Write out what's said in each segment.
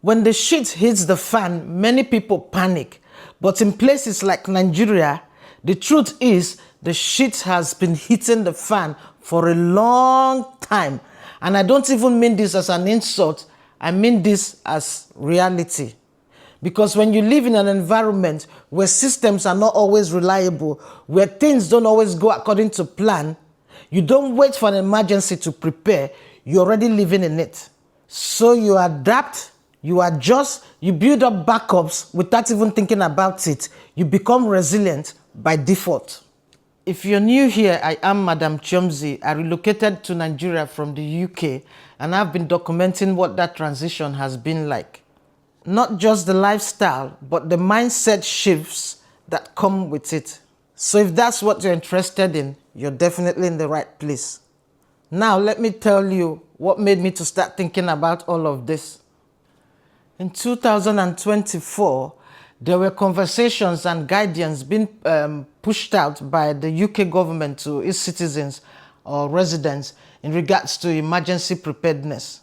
When the shit hits the fan, many people panic. But in places like Nigeria, the truth is the shit has been hitting the fan for a long time. And I don't even mean this as an insult. I mean this as reality. Because when you live in an environment where systems are not always reliable, where things don't always go according to plan, you don't wait for an emergency to prepare, you're already living in it. So you adapt, you adjust, you build up backups without even thinking about it. You become resilient by default. If you're new here, I am Madam Chomzi. I relocated to Nigeria from the UK, and I've been documenting what that transition has been like. Not just the lifestyle, but the mindset shifts that come with it. So if that's what you're interested in, you're definitely in the right place. Now let me tell you what made me to start thinking about all of this. In 2024, there were conversations and guidance being pushed out by the UK government to its citizens or residents in regards to emergency preparedness,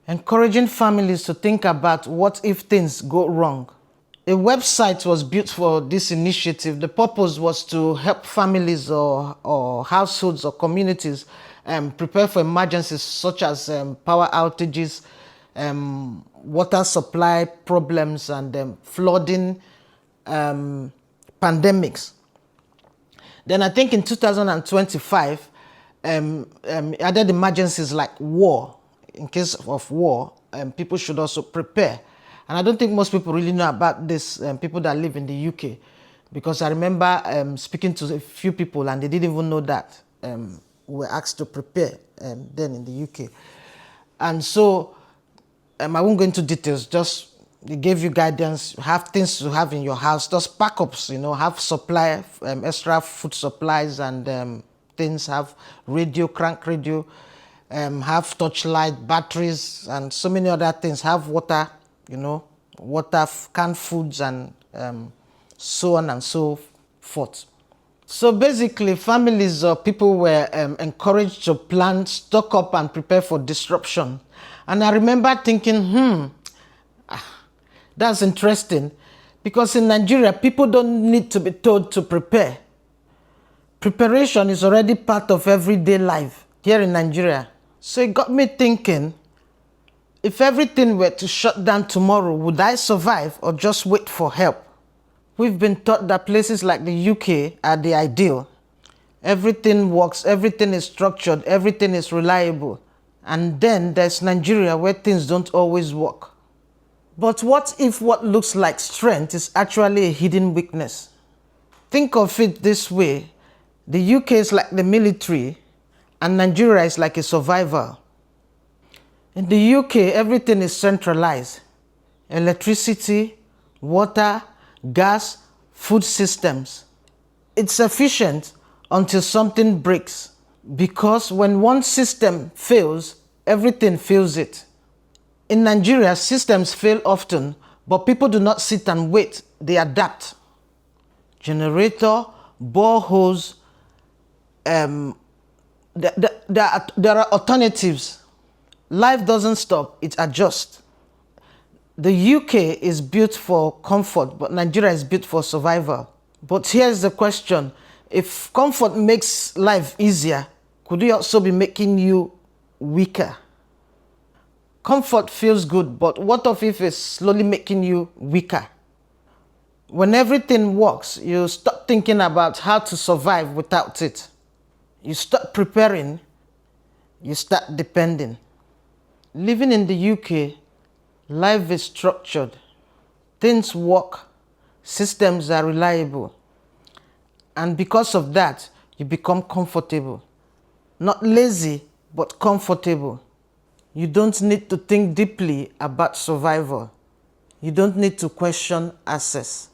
encouraging families to think about what if things go wrong. A website was built for this initiative. The purpose was to help families or households or communities prepare for emergencies such as power outages, water supply problems, and flooding, pandemics. Then I think in 2025, added emergencies like war. In case of war, people should also prepare. And I don't think most people really know about this, people that live in the UK, because I remember speaking to a few people and they didn't even know that we were asked to prepare then in the UK. And so I won't go into details, just they gave you guidance, have things to have in your house, just backups, have supply, extra food supplies and things, have radio, crank radio, have torchlight, batteries, and so many other things, have water, water, canned foods, and so on and so forth. So basically, families or people were encouraged to plan, stock up, and prepare for disruption. And I remember thinking, that's interesting, because in Nigeria, people don't need to be told to prepare. Preparation is already part of everyday life here in Nigeria. So it got me thinking, if everything were to shut down tomorrow, would I survive or just wait for help? We've been taught that places like the UK are the ideal. Everything works, everything is structured, everything is reliable. And then there's Nigeria where things don't always work. But what if what looks like strength is actually a hidden weakness? Think of it this way. The UK is like the military, and Nigeria is like a survivor. In the UK, everything is centralized. Electricity, water, gas, food systems. It's efficient until something breaks, because when one system fails, everything fails it. In Nigeria, systems fail often, but people do not sit and wait, they adapt. Generator, boreholes, there are alternatives. Life doesn't stop, it adjusts. The UK is built for comfort, but Nigeria is built for survival. But here's the question. If comfort makes life easier, could it also be making you weaker? Comfort feels good, but what if it's slowly making you weaker? When everything works, you stop thinking about how to survive without it. You stop preparing, you start depending. Living in the UK, life is structured. Things work, systems are reliable. And because of that, you become comfortable. Not lazy, but comfortable. You don't need to think deeply about survival. You don't need to question access.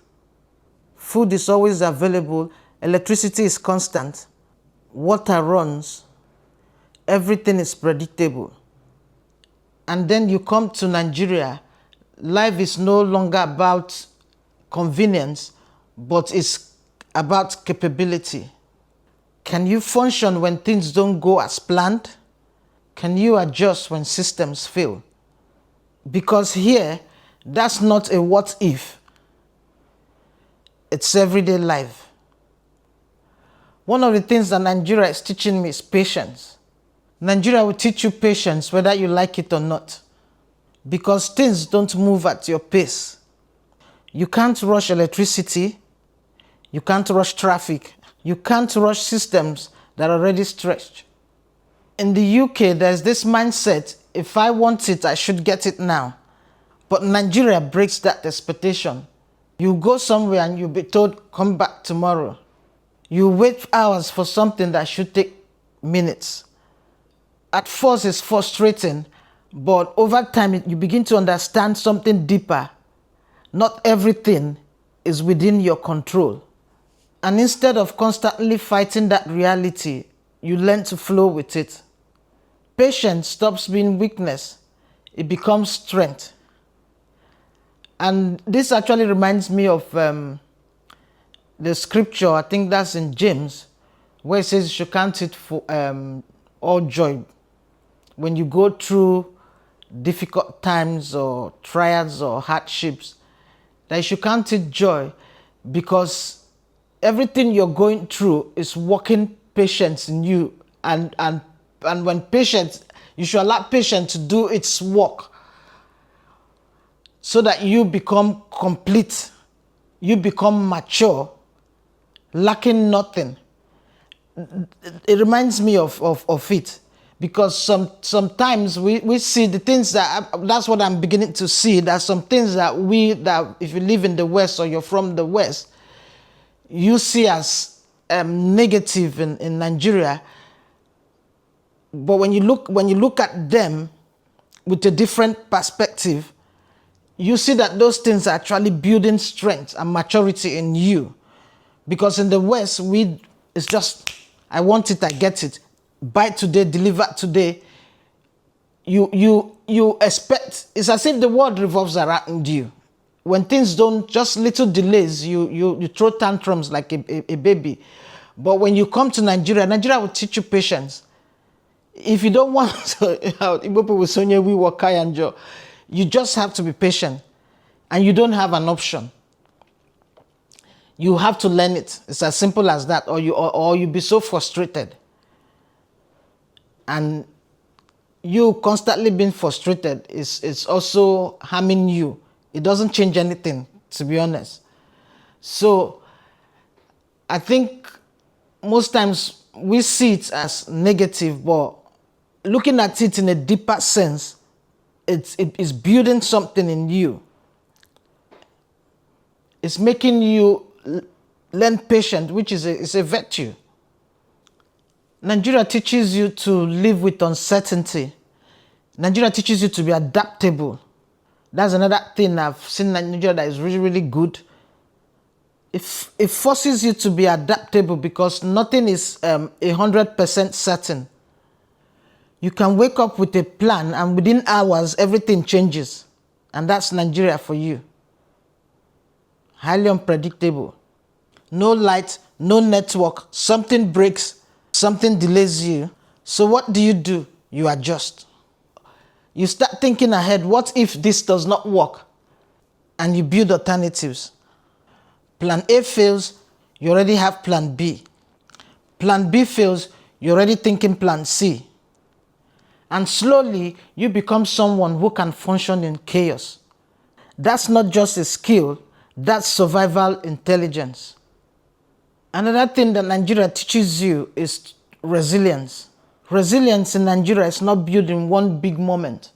Food is always available, electricity is constant, water runs, everything is predictable. And then you come to Nigeria, life is no longer about convenience, but it's about capability. Can you function when things don't go as planned? Can you adjust when systems fail? Because here, that's not a what if, it's everyday life. One of the things that Nigeria is teaching me is patience. Nigeria will teach you patience whether you like it or not, because things don't move at your pace. You can't rush electricity, you can't rush traffic, you can't rush systems that are already stretched. In the UK, there's this mindset, if I want it, I should get it now. But Nigeria breaks that expectation. You go somewhere and you'll be told, come back tomorrow. You wait hours for something that should take minutes. At first, it's frustrating, but over time, you begin to understand something deeper. Not everything is within your control. And instead of constantly fighting that reality, you learn to flow with it. Patience stops being weakness, it becomes strength. And this actually reminds me of the scripture, I think that's in James, where it says you should count it for all joy when you go through difficult times or trials or hardships, that you should count it joy, because everything you're going through is working patience in you, and when patience, you should allow patience to do its work so that you become complete, you become mature, lacking nothing. It reminds me of it, because sometimes we see the things that's what I'm beginning to see, that some things that if you live in the West or you're from the West, you see as negative in Nigeria. But when you look at them with a different perspective, you see that those things are actually building strength and maturity in you. Because in the West, it's just, I want it, I get it. Buy today, deliver today. You expect, it's as if the world revolves around you. When things don't, just little delays, you throw tantrums like a baby. But when you come to Nigeria will teach you patience. If you don't want to, you just have to be patient, and you don't have an option. You have to learn it. It's as simple as that, or you'll be so frustrated. And you constantly being frustrated is also harming you. It doesn't change anything, to be honest. So I think most times we see it as negative, but looking at it in a deeper sense, it is building something in you. It's making you learn patience, which is a virtue. Nigeria teaches you to live with uncertainty. Nigeria teaches you to be adaptable. That's another thing I've seen in Nigeria that is really, really good. It forces you to be adaptable, because nothing is 100% certain. You can wake up with a plan and within hours, everything changes. And that's Nigeria for you. Highly unpredictable. No light, no network, something breaks, something delays you. So what do? You adjust. You start thinking ahead, what if this does not work? And you build alternatives. Plan A fails, you already have plan B. Plan B fails, you're already thinking plan C. And slowly, you become someone who can function in chaos. That's not just a skill, that's survival intelligence. Another thing that Nigeria teaches you is resilience. Resilience in Nigeria is not built in one big moment.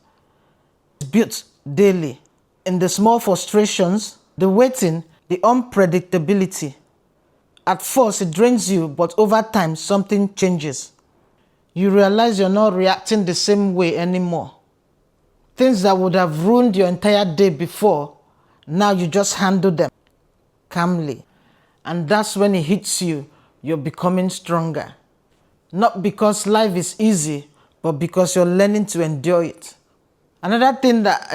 It's built daily. In the small frustrations, the waiting, the unpredictability. At first, it drains you, but over time, something changes. You realize you're not reacting the same way anymore. Things that would have ruined your entire day before, now you just handle them calmly. And that's when it hits you, you're becoming stronger. Not because life is easy, but because you're learning to endure it. Another thing that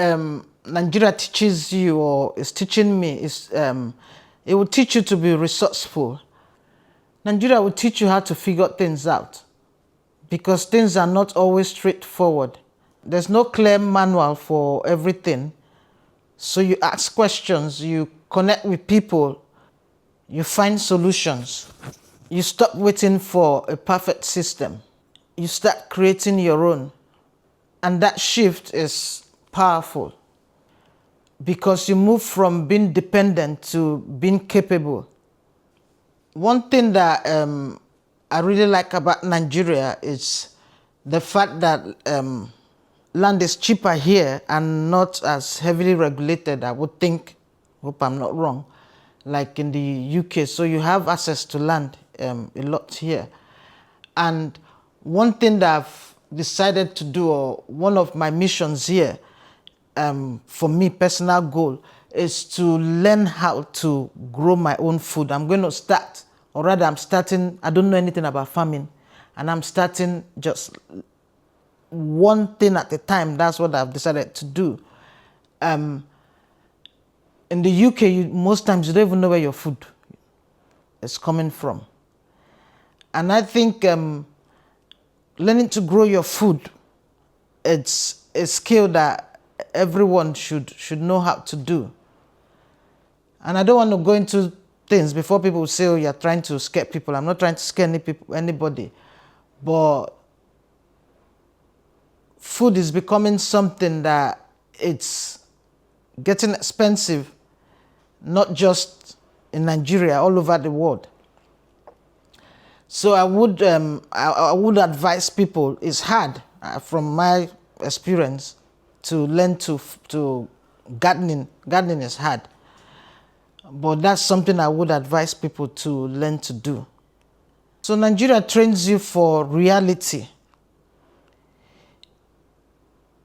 Nigeria teaches you, or is teaching me, is it will teach you to be resourceful. Nigeria will teach you how to figure things out, because things are not always straightforward. there's no clear manual for everything. So you ask questions, you connect with people, you find solutions. You stop waiting for a perfect system. You start creating your own. And that shift is powerful because you move from being dependent to being capable. One thing that I really like about Nigeria is the fact that land is cheaper here and not as heavily regulated, I would think, hope I'm not wrong, like in the UK. So you have access to land a lot here. And one thing that I've decided to do, or one of my missions here, for me, personal goal, is to learn how to grow my own food. I'm going to start, or rather I'm starting, I don't know anything about farming, and I'm starting just one thing at a time. That's what I've decided to do. In the UK, most times you don't even know where your food is coming from. And I think learning to grow your food, it's a skill that everyone should know how to do. And I don't want to go into things before people say, oh, you're trying to scare people. I'm not trying to scare anybody. But food is becoming something that it's getting expensive, not just in Nigeria, all over the world. So I would advise people, it's hard from my experience to learn to gardening. Gardening is hard. But that's something I would advise people to learn to do. So Nigeria trains you for reality.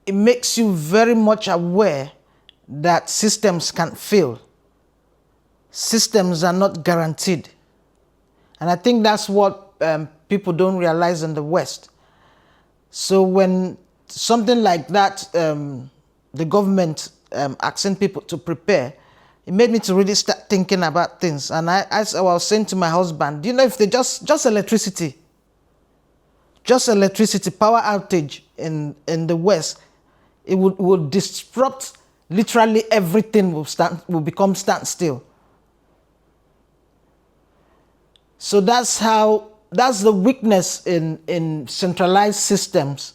It makes you very much aware that systems can fail. Systems are not guaranteed. And I think that's what people don't realize in the West. So when something like that, the government asking people to prepare, it made me to really start thinking about things. And as I was saying to my husband, do you know, if they just electricity, power outage in the West, it would disrupt literally everything, will become standstill. So that's the weakness in centralized systems.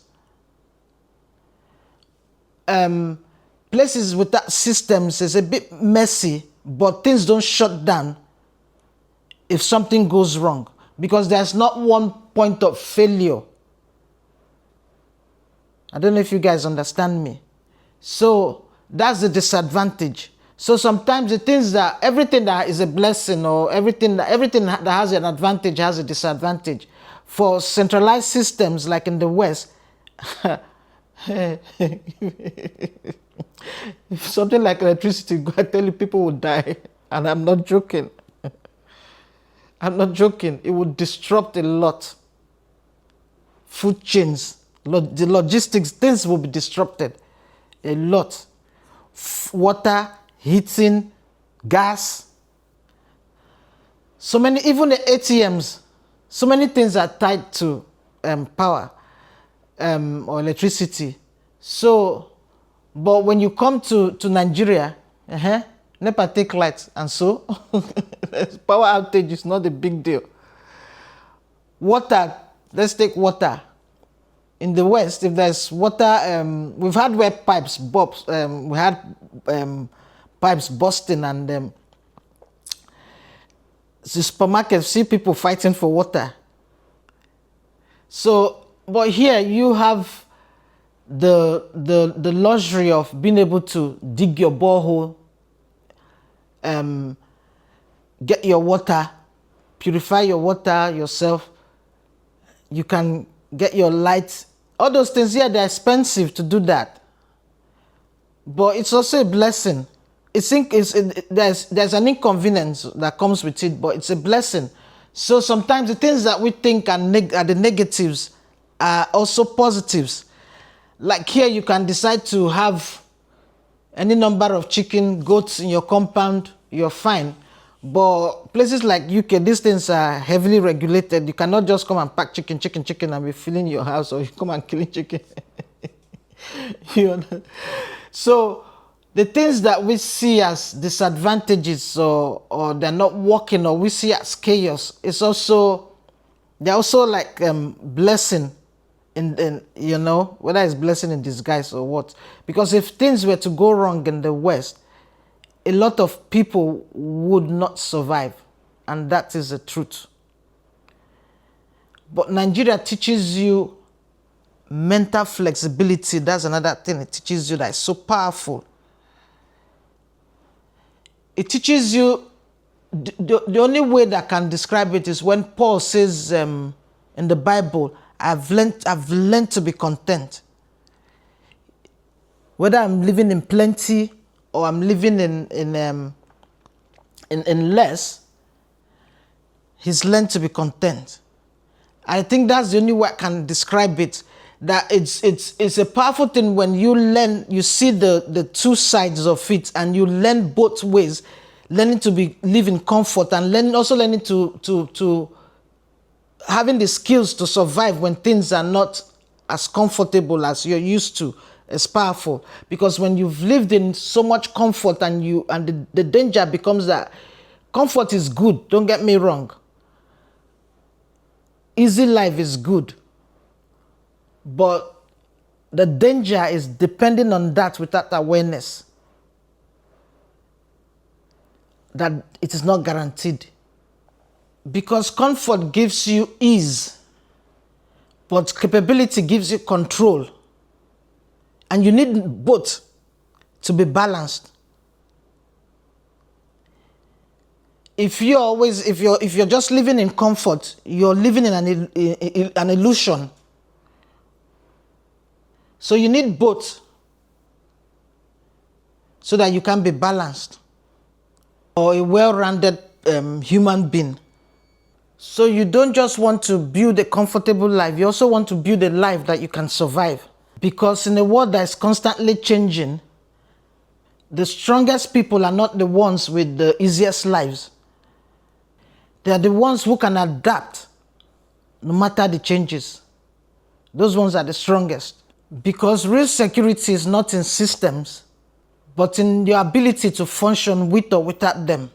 Places without systems is a bit messy, but things don't shut down if something goes wrong, because there's not one point of failure. I don't know if you guys understand me. So that's the disadvantage. So sometimes the things that, everything that is a blessing, or everything that has an advantage has a disadvantage. For centralized systems like in the West, if something like electricity, I tell you, people would die. And I'm not joking. I'm not joking. It would disrupt a lot. Food chains, the logistics, things will be disrupted a lot. Water, heating, gas. So many, even the ATMs, so many things are tied to power or electricity. So, but when you come to Nigeria, NEPA take lights, and so power outage is not a big deal. Water, let's take water. In the West, if there's water, we've had wet pipes, we had pipes busting, and the supermarkets see people fighting for water. So, but here you have the luxury of being able to dig your borehole, get your water, purify your water yourself. You can get your lights. All those things here, they're expensive to do that. But it's also a blessing. There's an inconvenience that comes with it, but it's a blessing. So sometimes the things that we think are the negatives are also positives. Like here, you can decide to have any number of chicken, goats in your compound, you're fine. But places like UK, these things are heavily regulated. You cannot just come and pack chicken and be filling your house, or you come and killing chicken. You know? So the things that we see as disadvantages or they're not working or we see as chaos, it's also they're also like blessing in whether it's blessing in disguise or what. Because if things were to go wrong in the West, a lot of people would not survive, and that is the truth. But Nigeria teaches you mental flexibility. That's another thing it teaches you that is so powerful. It teaches you, the only way that I can describe it is when Paul says in the Bible, I've learned to be content. Whether I'm living in plenty or I'm living in less, he's learned to be content. I think that's the only way I can describe it. That it's a powerful thing when you learn, you see the two sides of it, and you learn both ways, learning to live in comfort and learning to having the skills to survive when things are not as comfortable as you're used to. It's powerful, because when you've lived in so much comfort and the danger becomes that comfort is good, don't get me wrong. Easy life is good. But the danger is depending on that without awareness. That it is not guaranteed. Because comfort gives you ease, but capability gives you control. And you need both to be balanced. If you're just living in comfort, you're living in an illusion. So you need both so that you can be balanced or a well-rounded human being. So you don't just want to build a comfortable life, you also want to build a life that you can survive. Because in a world that is constantly changing, the strongest people are not the ones with the easiest lives. They are the ones who can adapt no matter the changes. Those ones are the strongest. Because real security is not in systems, but in your ability to function with or without them.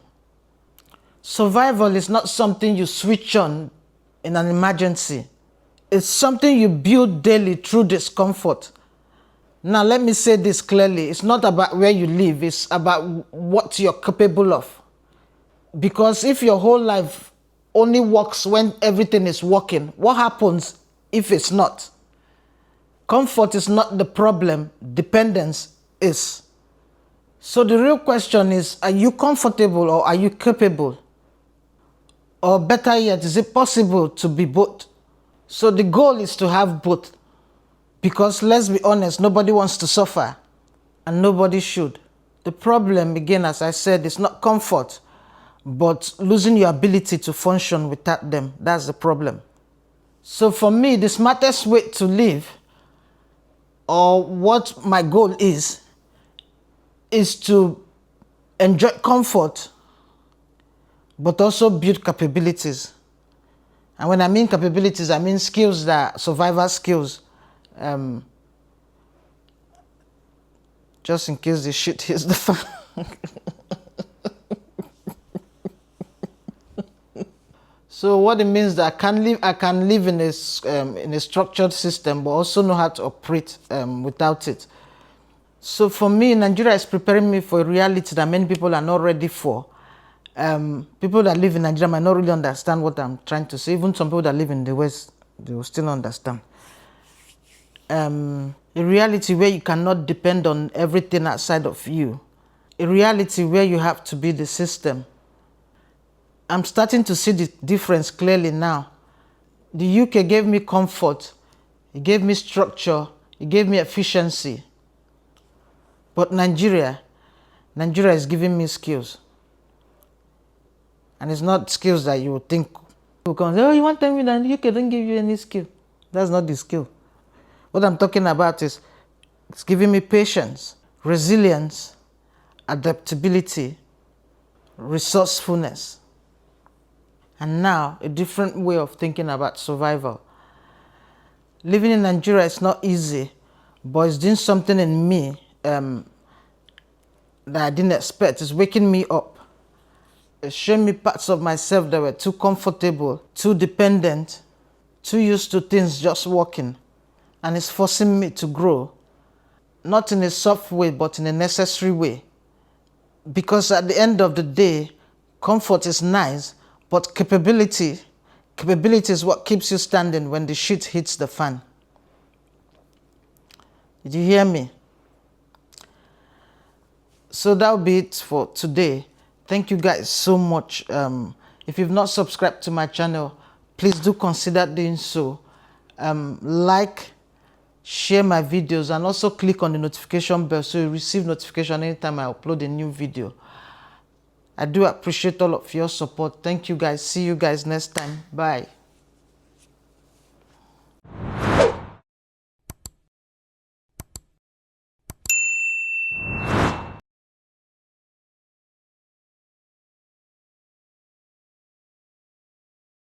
Survival is not something you switch on in an emergency. It's something you build daily through discomfort. Now, let me say this clearly. It's not about where you live. It's about what you're capable of. Because if your whole life only works when everything is working, what happens if it's not? Comfort is not the problem. Dependence is. So the real question is, are you comfortable or are you capable? Or better yet, is it possible to be both? So the goal is to have both. Because let's be honest, nobody wants to suffer. And nobody should. The problem, again, as I said, is not comfort, but losing your ability to function without them. That's the problem. So for me, the smartest way to live, or what my goal is to enjoy comfort, but also build capabilities. And when I mean capabilities, I mean skills that survival skills. Just in case the shit hits the fan. So what it means that I can live in a structured system, but also know how to operate without it. So for me, Nigeria is preparing me for a reality that many people are not ready for. People that live in Nigeria might not really understand what I'm trying to say. Even some people that live in the West, they will still understand. A reality where you cannot depend on everything outside of you. A reality where you have to be the system. I'm starting to see the difference clearly now. The UK gave me comfort, it gave me structure, it gave me efficiency. But Nigeria is giving me skills. And it's not skills that you would think. People come and say, oh, you want to tell me that the UK don't give you any skill? That's not the skill. What I'm talking about is, it's giving me patience, resilience, adaptability, resourcefulness. And now, a different way of thinking about survival. Living in Nigeria is not easy, but it's doing something in me that I didn't expect. It's waking me up. It's showing me parts of myself that were too comfortable, too dependent, too used to things just working. And it's forcing me to grow, not in a soft way, but in a necessary way. Because at the end of the day, comfort is nice, but capability is what keeps you standing when the shit hits the fan. Did you hear me? So that'll be it for today. Thank you guys so much. If you've not subscribed to my channel, please do consider doing so. Like, share my videos, and also click on the notification bell so you receive notification anytime I upload a new video. I do appreciate all of your support. Thank you guys. See you guys next time. Bye.